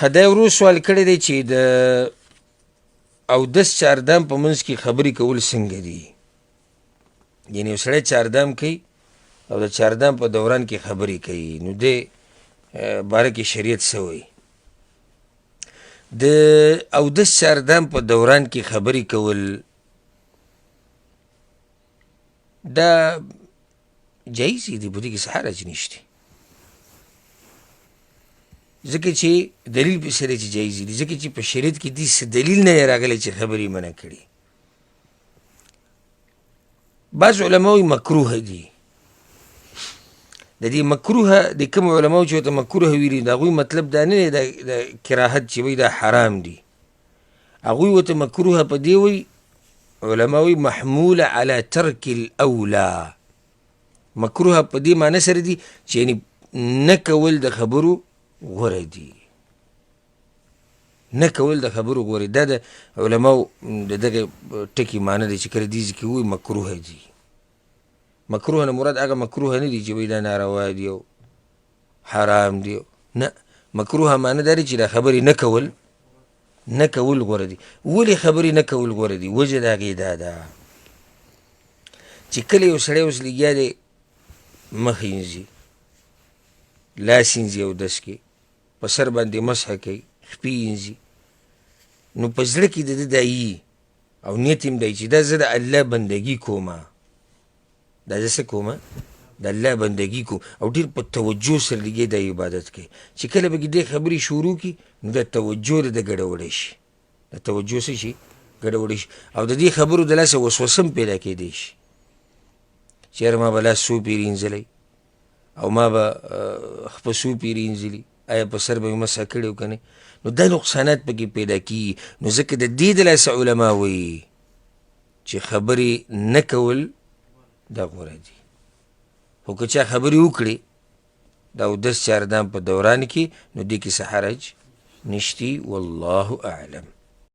دا ورو سوال کړی دی چې د اودس چاردام په منځ کې خبرې کول څنګه دي؟ یعنې یو سړی چاردام کوي او د چاردام په دوران کې خبرې کوي، نو دې باره کې شریعت څه وایي؟ د اودس چاردام په دوران کې خبرې کول دا جایز دي، په دې کې څه حرج نشته، ځکه چې دلیل پسې دی چې جایز دي، ځکه چې په شریعت کې داسې دلیل نه دی راغلی چې خبرې منع کړي. بعض علما وایي مکروه دي. د دې مکروه د کوم علماو چې ورته مکروه ویلي د هغوی مطلب دا نه دی د کراهت چې وایي دا حرام دي، هغوی ورته مکروه په دې وایي، علما وایي محموله علی ترک الاولی، مکروه په دې معنی سره دي چې یعنې نه کول د خبرو غوره دي، نه کول د خبرو غوره دي. دا د علماو د دغه ټکي معنی دی چې کله دې ځای کې وایي مکروه دي. مکروه نه مراد هغه مکروه نه دي چې وایي دا ناروا دي او حرام دي، نه، مکروه معنی دا دی چې دا خبرې نه کول غوره دي. ولې خبرې نه کول غوره دي؟ وجه د هغې دا ده چې کله یو سړی اوس لګیا دی مخ اینځي، لاس اینځي اودس کې، په سر باندې مسحه کوي، خپې اینځي، نو په زړه کې د ده دا یي او نیت هم دی چې دا زه د الله بندګي کومه، دا زه څه کومه؟ د الله بندګي کوم، او ډېر په توجه سره لګیا دا عبادت کوي. چې کله به دې خبرې شروع کړي نو دا توجه د ده ګډوډی شي، د توجه څه شي؟ ګډوډی شي، او د دې خبرو د لاسه وسوسه هم پیدا کېدی شي چې یاره ما به لاس څو پیرې اینځلی او ما به خپه څو پیرې اینځلي، آیا په سر به مې مسحه کړې او که نه؟ نو دا نقصانات پکې پیدا کېږي. نو ځکه د دې د لاسه علما وایي چې خبرې نه کول دا غوره دي. خو که چا خبرې وکړي د اودس چاردام په دوران کې نو دې کې څه حرج نشتي. والله اعلم.